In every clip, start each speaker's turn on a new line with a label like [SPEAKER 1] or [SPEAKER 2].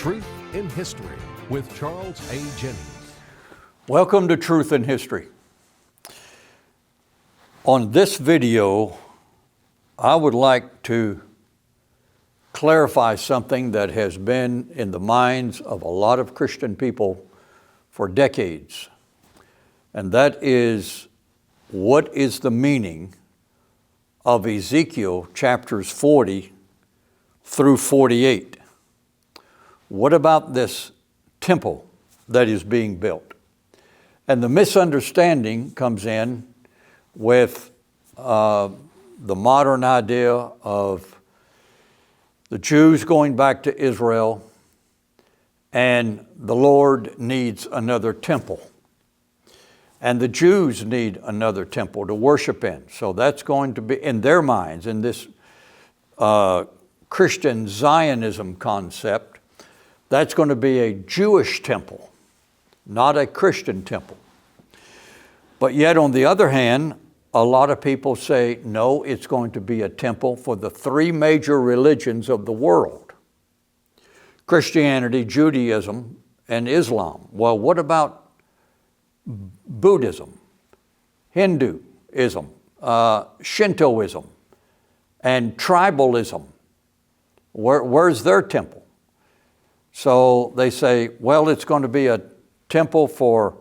[SPEAKER 1] Truth in History with Charles A. Jennings.
[SPEAKER 2] Welcome to Truth in History. On this video, I would like to clarify something that has been in the minds of a lot of Christian people for decades. And that is, what is the meaning of Ezekiel chapters 40 through 48? What about this temple that is being built? And the misunderstanding comes in with the modern idea of the Jews going back to Israel and the Lord needs another temple. And the Jews need another temple to worship in. So that's going to be, in their minds, in this Christian Zionism concept, that's going to be a Jewish temple, not a Christian temple. But yet, on the other hand, a lot of people say, no, it's going to be a temple for the three major religions of the world: Christianity, Judaism, and Islam. Well, what about Buddhism, Hinduism, Shintoism, and tribalism? Where's their temple? So they say, well, it's going to be a temple for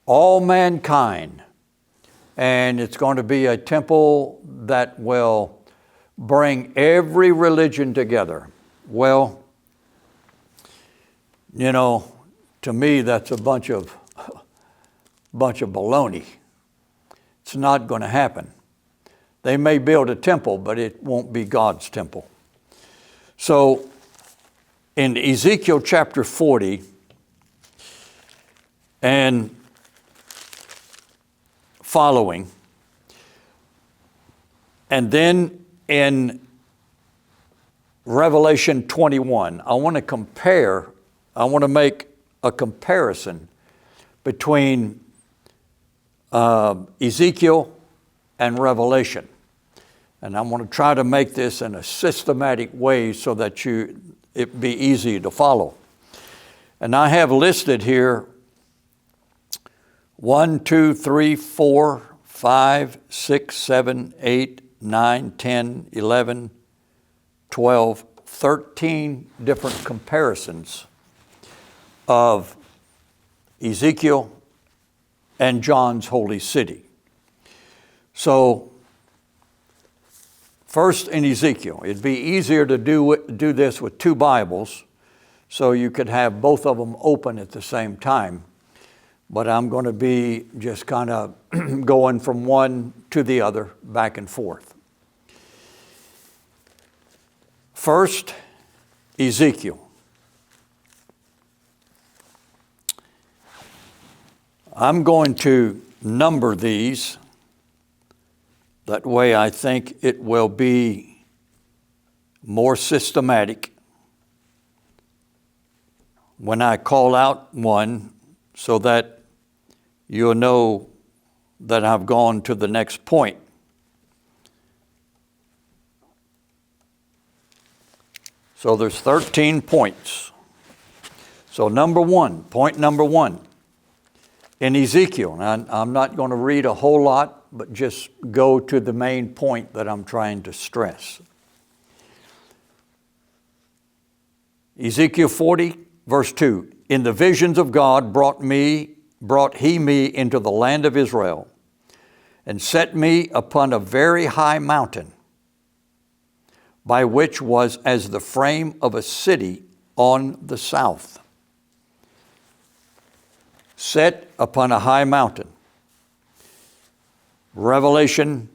[SPEAKER 2] all mankind, and it's going to be a temple that will bring every religion together. Well, you know, to me, that's a bunch of baloney. It's not going to happen. They may build a temple, but it won't be God's temple. So in Ezekiel chapter 40 and following, and then in Revelation 21, I want to make a comparison between Ezekiel and Revelation. And I want to try to make this in a systematic way so that it be easy to follow. And I have listed here 1, 2, 3, 4, 5, 6, 7, 8, 9, 10, 11, 12, 13 different comparisons of Ezekiel and John's holy city. So, first in Ezekiel, it'd be easier to do this with two Bibles, so you could have both of them open at the same time. But I'm going to be just kind of going from one to the other, back and forth. First, Ezekiel. I'm going to number these. That way I think it will be more systematic when I call out one, so that you'll know that I've gone to the next point. So there's 13 points. So point number one, in Ezekiel, and I'm not going to read a whole lot, but just go to the main point that I'm trying to stress. Ezekiel 40, verse 2, in the visions of God brought he me into the land of Israel, and set me upon a very high mountain, by which was as the frame of a city on the south. Set upon a high mountain. Revelation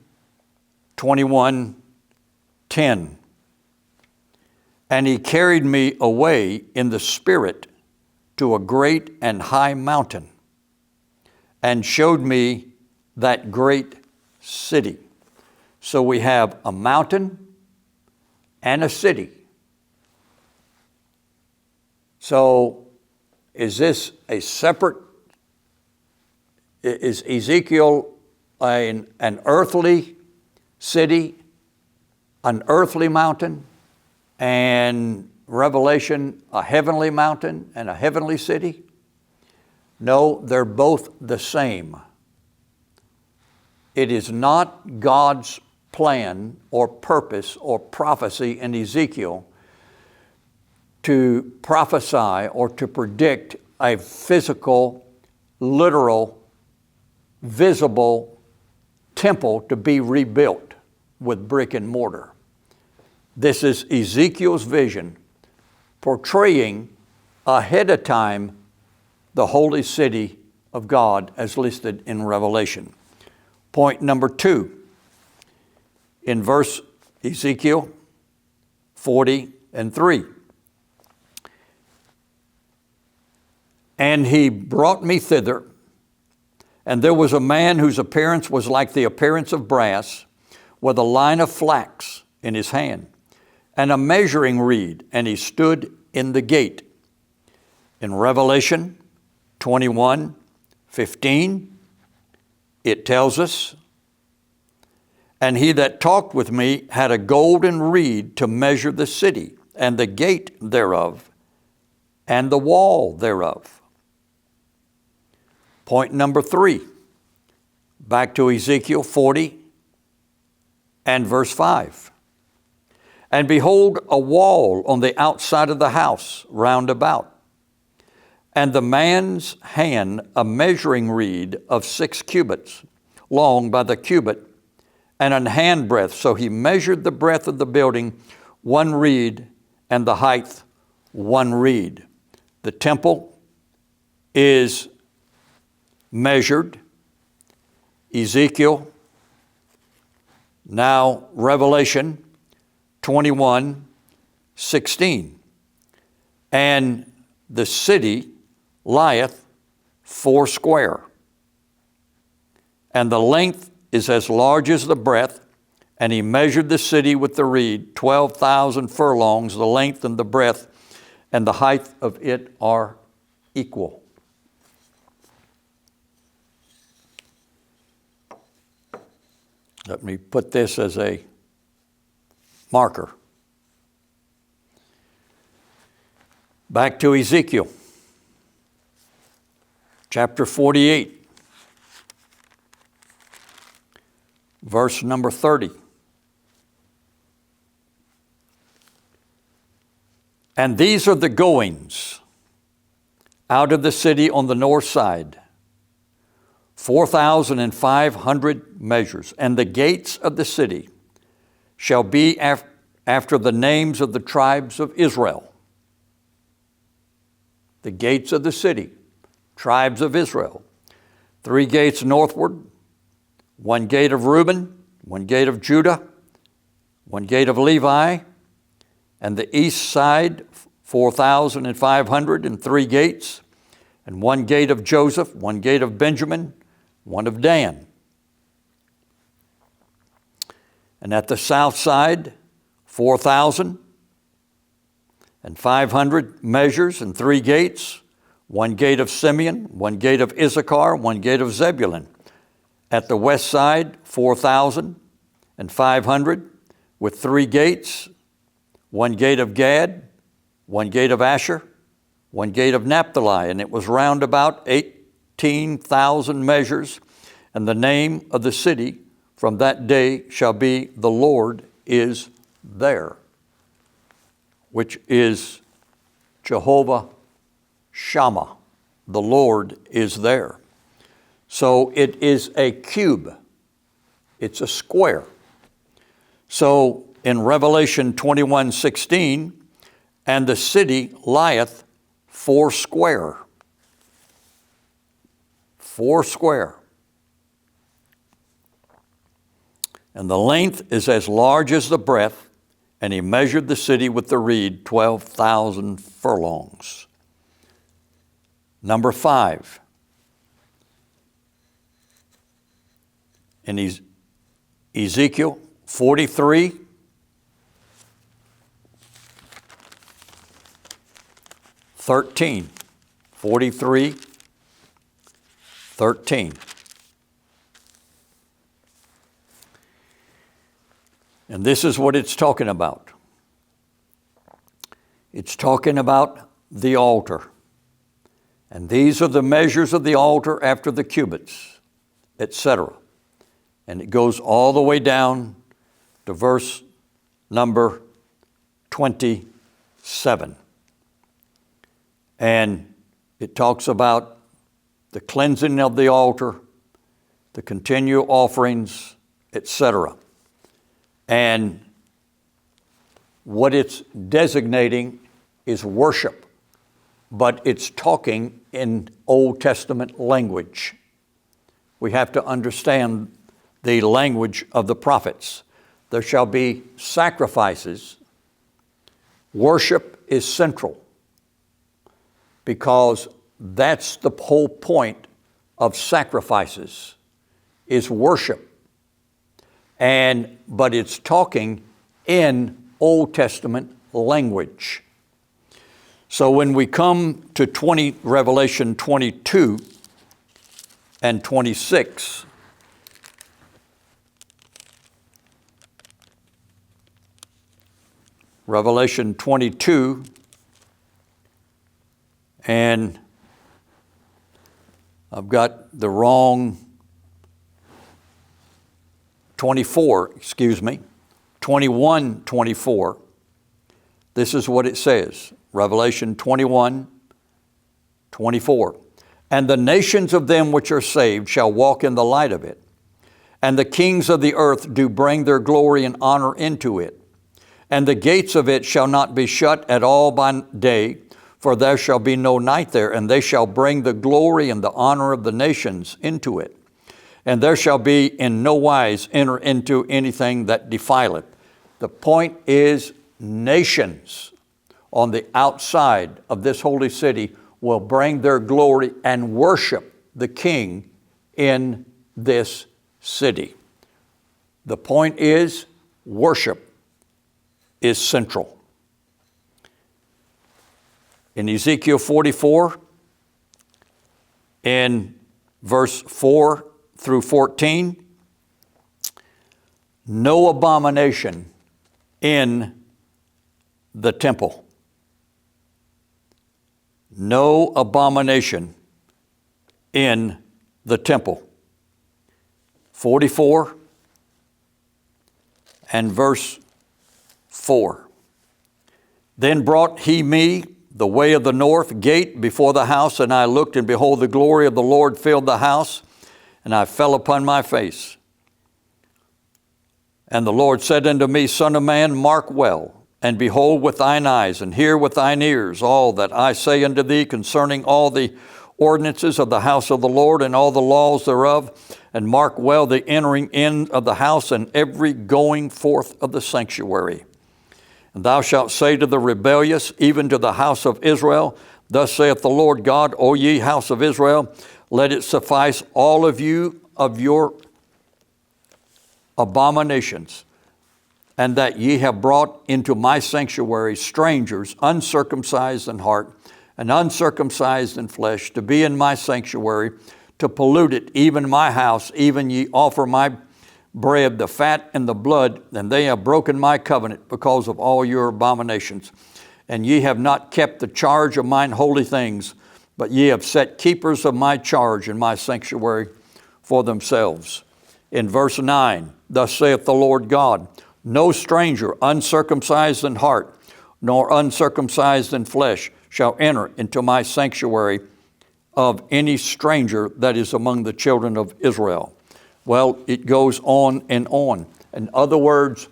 [SPEAKER 2] 21:10. And he carried me away in the Spirit to a great and high mountain, and showed me that great city. So we have a mountain and a city. So is this a separate, is Ezekiel an earthly city, an earthly mountain, and Revelation a heavenly mountain and a heavenly city? No, they're both the same. It is not God's plan or purpose or prophecy in Ezekiel to prophesy or to predict a physical, literal, visible temple to be rebuilt with brick and mortar. This is Ezekiel's vision portraying ahead of time the holy city of God as listed in Revelation. Point number 2, in verse Ezekiel 40:3. And he brought me thither, and there was a man whose appearance was like the appearance of brass, with a line of flax in his hand, and a measuring reed, and he stood in the gate. In Revelation 21:15, it tells us, and he that talked with me had a golden reed to measure the city, and the gate thereof, and the wall thereof. Point number 3, back to Ezekiel 40 and verse 5. And behold, a wall on the outside of the house round about, and the man's hand a measuring reed of 6 cubits long by the cubit, and an handbreadth. So he measured the breadth of the building 1 reed, and the height 1 reed. The temple is measured. Ezekiel, now Revelation 21:16. And the city lieth 4 square, and the length is as large as the breadth, and he measured the city with the reed, 12,000 furlongs, the length and the breadth, and the height of it are equal. Let me put this as a marker. Back to Ezekiel, chapter 48, verse number 30. And these are the goings out of the city on the north side, 4,500 measures, and the gates of the city shall be after the names of the tribes of Israel. The gates of the city, tribes of Israel. 3 gates northward, 1 gate of Reuben, 1 gate of Judah, 1 gate of Levi, and the east side 4,500 and 3 gates, and 1 gate of Joseph, 1 gate of Benjamin, 1 of Dan. And at the south side 4,500 measures and 3 gates, 1 gate of Simeon, 1 gate of Issachar, 1 gate of Zebulun. At the west side 4,500 with 3 gates, 1 gate of Gad, 1 gate of Asher, 1 gate of Naphtali, and it was round about 18,000 measures, and the name of the city from that day shall be the Lord is there, which is Jehovah Shammah. The Lord is there. So it is a cube. It's a square. So in Revelation 21:16, and the city lieth 4 square. 4 square. And the length is as large as the breadth, and he measured the city with the reed, 12,000 furlongs. Number 5. In Ezekiel 43, (13). 43:13. And this is what it's talking about. It's talking about the altar. And these are the measures of the altar after the cubits, etc. And it goes all the way down to verse number 27. And it talks about the cleansing of the altar, the continual offerings, etc. And what it's designating is worship, but it's talking in Old Testament language. We have to understand the language of the prophets. There shall be sacrifices. Worship is central because that's the whole point of sacrifices, is worship. But it's talking in Old Testament language. So when we come to Revelation 22 and 26, Revelation 22 and I've got the wrong 21:24. This is what it says. Revelation 21:24. And the nations of them which are saved shall walk in the light of it. And the kings of the earth do bring their glory and honor into it. And the gates of it shall not be shut at all by day, for there shall be no night there. And they shall bring the glory and the honor of the nations into it. And there shall be in no wise enter into anything that defileth. The point is, nations on the outside of this holy city will bring their glory and worship the King in this city. The point is, worship is central. In Ezekiel 44, in verse 4 through 14, no abomination in the temple. No abomination in the temple. 44 and verse 4. Then brought he me the way of the north gate before the house, and I looked, and behold, the glory of the Lord filled the house, and I fell upon my face. And the Lord said unto me, Son of man, mark well, and behold with thine eyes, and hear with thine ears all that I say unto thee concerning all the ordinances of the house of the Lord, and all the laws thereof, and mark well the entering in of the house, and every going forth of the sanctuary. And thou shalt say to the rebellious, even to the house of Israel, Thus saith the Lord God, O ye house of Israel, let it suffice all of you of your abominations, and that ye have brought into my sanctuary strangers, uncircumcised in heart, and uncircumcised in flesh, to be in my sanctuary, to pollute it, even my house, even ye offer my bread, the fat and the blood, and they have broken my covenant because of all your abominations. And ye have not kept the charge of mine holy things, but ye have set keepers of my charge in my sanctuary for themselves. In verse 9, thus saith the Lord God, No stranger uncircumcised in heart, nor uncircumcised in flesh, shall enter into my sanctuary of any stranger that is among the children of Israel. Well, it goes on and on. In other words,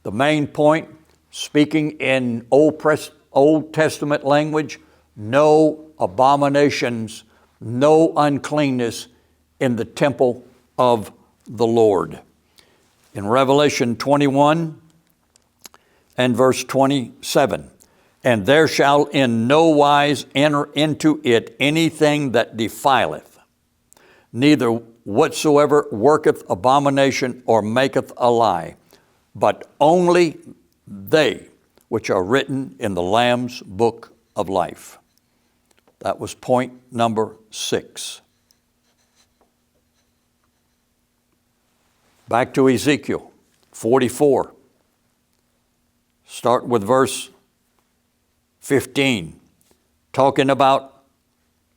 [SPEAKER 2] the main point, speaking in Old Testament language, no abominations, no uncleanness in the temple of the Lord. In Revelation 21 and verse 27, And there shall in no wise enter into it anything that defileth, neither whatsoever worketh abomination or maketh a lie, but only they which are written in the Lamb's book of life. That was point number 6. Back to Ezekiel 44. Start with verse 15, talking about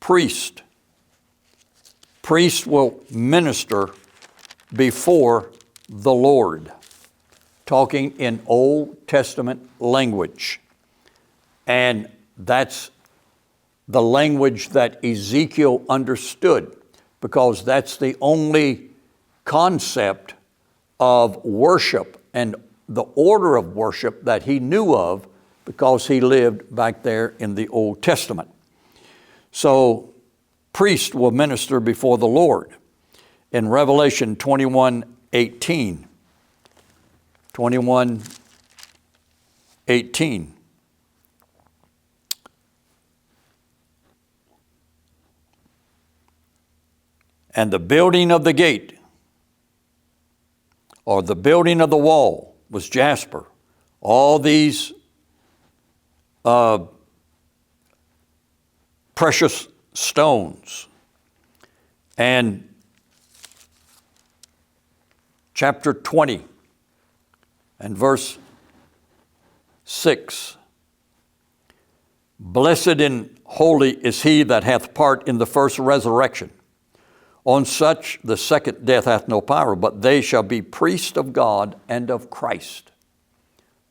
[SPEAKER 2] priest. Priest will minister before the Lord, talking in Old Testament language. And that's the language that Ezekiel understood, because that's the only concept of worship and the order of worship that he knew of, because he lived back there in the Old Testament. So, priest will minister before the Lord. In Revelation 21:18, 21:18, and the building of the gate, or the building of the wall, was jasper. All these precious stones. And chapter 20 and verse 6. Blessed and holy is he that hath part in the first resurrection. On such the second death hath no power, but they shall be priests of God and of Christ.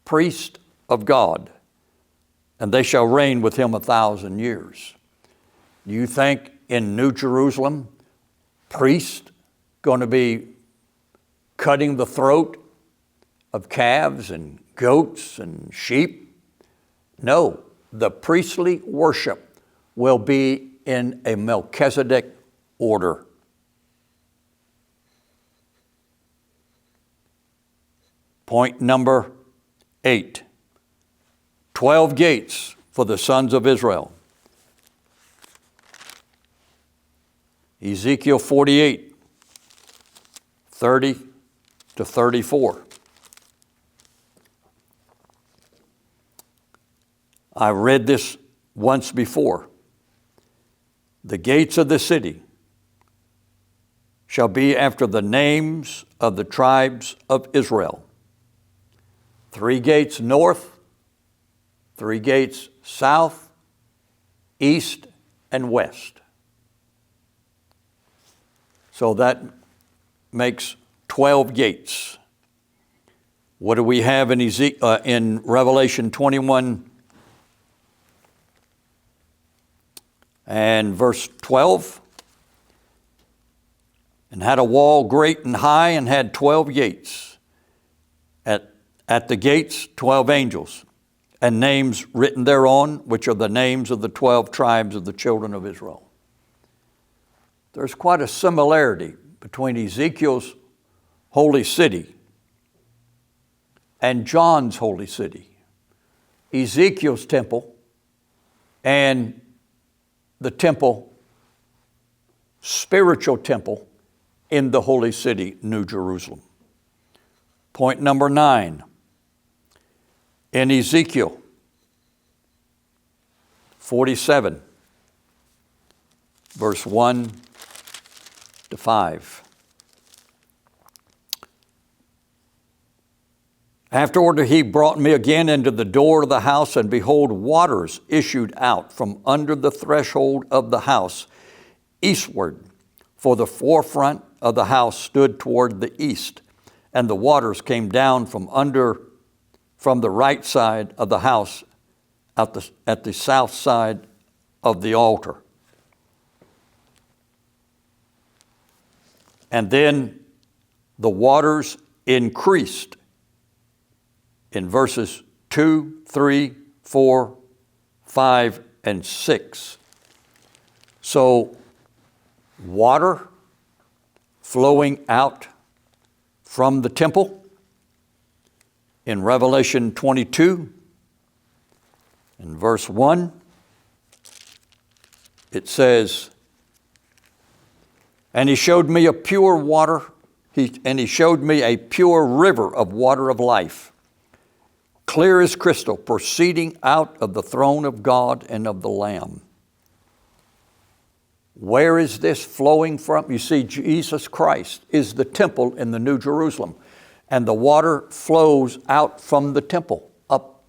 [SPEAKER 2] Priest of God, and they shall reign with him 1,000 years. Do you think in New Jerusalem, priests going to be cutting the throat of calves and goats and sheep? No, the priestly worship will be in a Melchizedek order. Point number 8. 12 gates for the sons of Israel. Ezekiel 48, 30 to 34. I read this once before. The gates of the city shall be after the names of the tribes of Israel. 3 gates north, 3 gates south, east, and west. So that makes 12 gates. What do we have in in Revelation 21 and verse 12? And had a wall great and high, and had 12 gates. At the gates 12 angels, and names written thereon, which are the names of the 12 tribes of the children of Israel. There's quite a similarity between Ezekiel's holy city and John's holy city. Ezekiel's temple and the temple, spiritual temple in the holy city, New Jerusalem. Point number 9. In Ezekiel 47, verse 1 to 5. Afterward he brought me again into the door of the house, and behold, waters issued out from under the threshold of the house eastward, for the forefront of the house stood toward the east, and the waters came down from the right side of the house at the south side of the altar. And then the waters increased in verses 2, 3, 4, 5, and 6. So water flowing out from the temple. In Revelation 22, in verse 1, it says, and he showed me a pure water, he showed me a pure river of water of life, clear as crystal, proceeding out of the throne of God and of the Lamb. Where is this flowing from? You see, Jesus Christ is the temple in the New Jerusalem. And the water flows out from the temple, up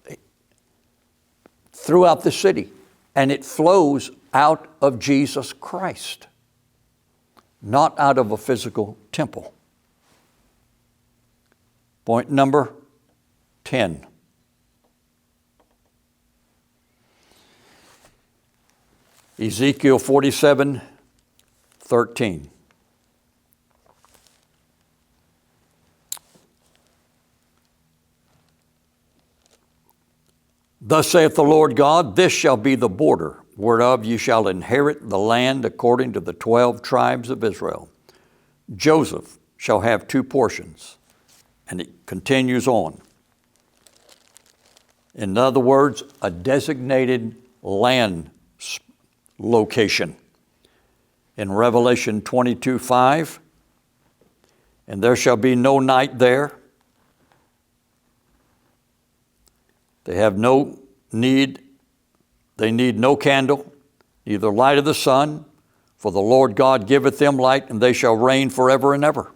[SPEAKER 2] throughout the city, and it flows out of Jesus Christ, not out of a physical temple. Point number 10. Ezekiel 47:13. Thus saith the Lord God, this shall be the border, whereof ye shall inherit the land according to the 12 tribes of Israel. Joseph shall have 2 portions. And it continues on. In other words, a designated land location. In Revelation 22:5, and there shall be no night there. They have no need, they need no candle, neither light of the sun, for the Lord God giveth them light, and they shall reign forever and ever.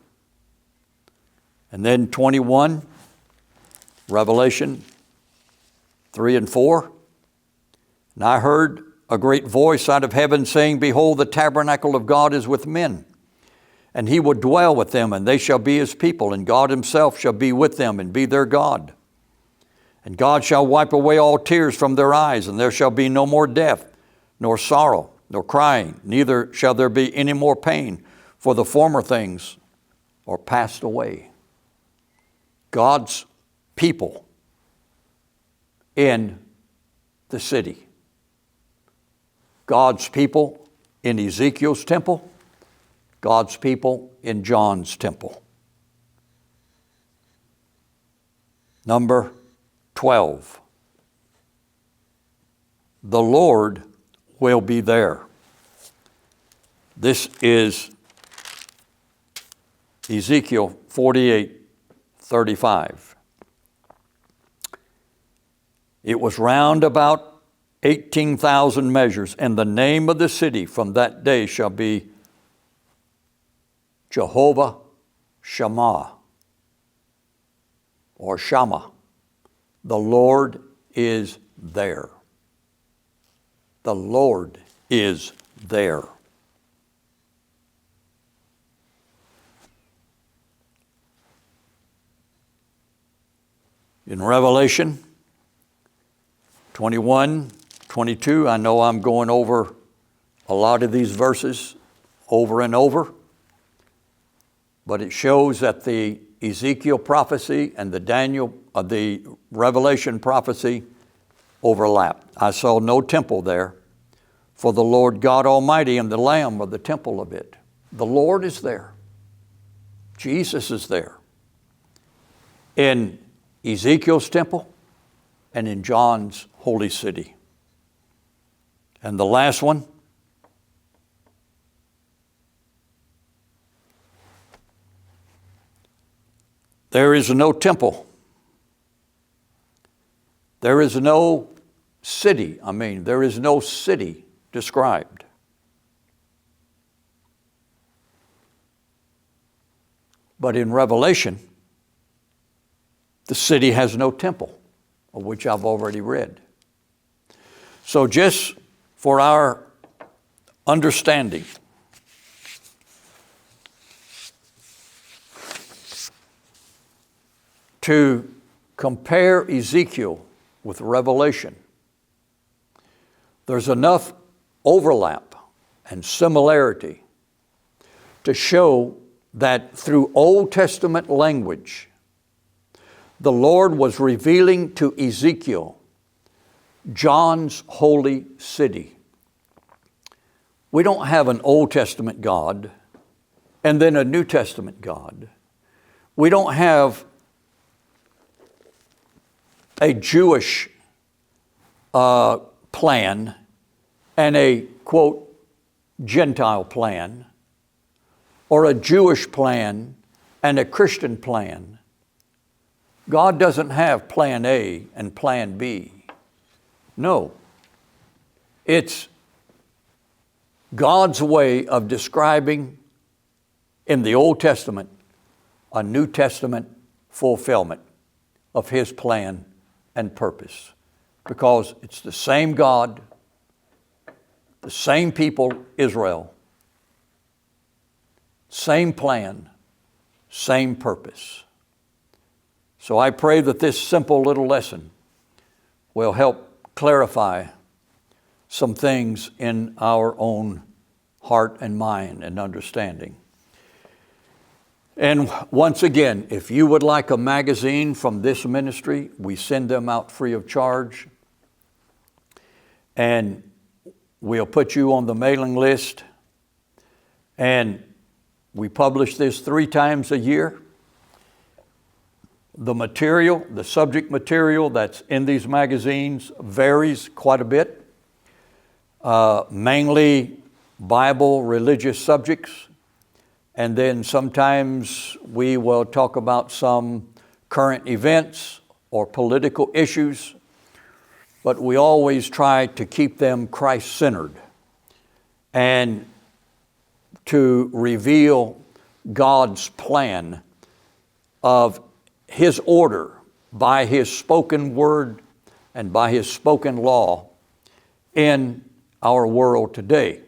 [SPEAKER 2] And then 21, Revelation 3 and 4. And I heard a great voice out of heaven saying, Behold, the tabernacle of God is with men, and he will dwell with them, and they shall be his people, and God himself shall be with them and be their God. And God shall wipe away all tears from their eyes, and there shall be no more death, nor sorrow, nor crying, neither shall there be any more pain, for the former things are passed away. God's people in the city. God's people in Ezekiel's temple. God's people in John's temple. Number 12. The Lord will be there. This is Ezekiel 48:35. It was round about 18,000 measures, and the name of the city from that day shall be Jehovah Shammah, or Shammah. The Lord is there. The Lord is there. In Revelation 21:22, I know I'm going over a lot of these verses over and over, but it shows that the Ezekiel prophecy and the Revelation prophecy overlap. I saw no temple there, for the Lord God Almighty and the Lamb are the temple of it. The Lord is there. Jesus is there. In Ezekiel's temple and in John's holy city. And the last one, there is no temple. There is no city. There is no city described. But in Revelation, the city has no temple, of which I've already read. So just for our understanding, to compare Ezekiel with Revelation, there's enough overlap and similarity to show that through Old Testament language, the Lord was revealing to Ezekiel John's holy city. We don't have an Old Testament God and then a New Testament God. We don't have a Jewish plan and a, quote, Gentile plan, or a Jewish plan and a Christian plan. God doesn't have plan A and plan B. No. It's God's way of describing in the Old Testament a New Testament fulfillment of His plan and purpose. because it's the same God, the same people, Israel, same plan, same purpose. So I pray that this simple little lesson will help clarify some things in our own heart and mind and understanding. And once again, if you would like a magazine from this ministry, we send them out free of charge. And we'll put you on the mailing list. And we publish this 3 times a year. The material, the subject material that's in these magazines varies quite a bit. Mainly Bible, religious subjects. And then sometimes we will talk about some current events or political issues. But we always try to keep them Christ-centered and to reveal God's plan of His order by His spoken word and by His spoken law in our world today.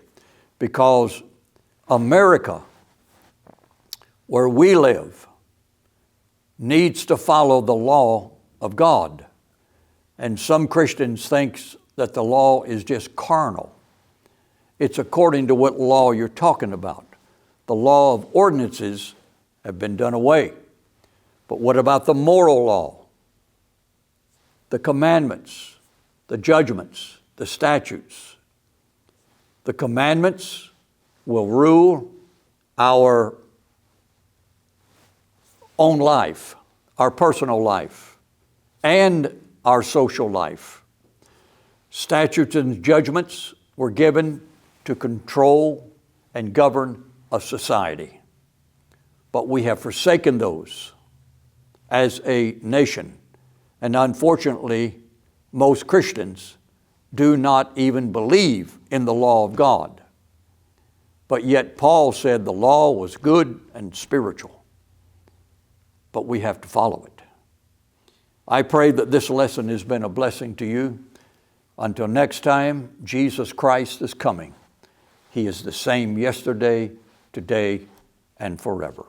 [SPEAKER 2] Because America, where we live, needs to follow the law of God. And some Christians think that the law is just carnal. It's according to what law you're talking about. The law of ordinances have been done away. But what about the moral law? The commandments, the judgments, the statutes. The commandments will rule our own life, our personal life, and our social life. Statutes and judgments were given to control and govern a society. But we have forsaken those as a nation. And unfortunately, most Christians do not even believe in the law of God. But yet Paul said the law was good and spiritual. But we have to follow it. I pray that this lesson has been a blessing to you. Until next time, Jesus Christ is coming. He is the same yesterday, today, and forever.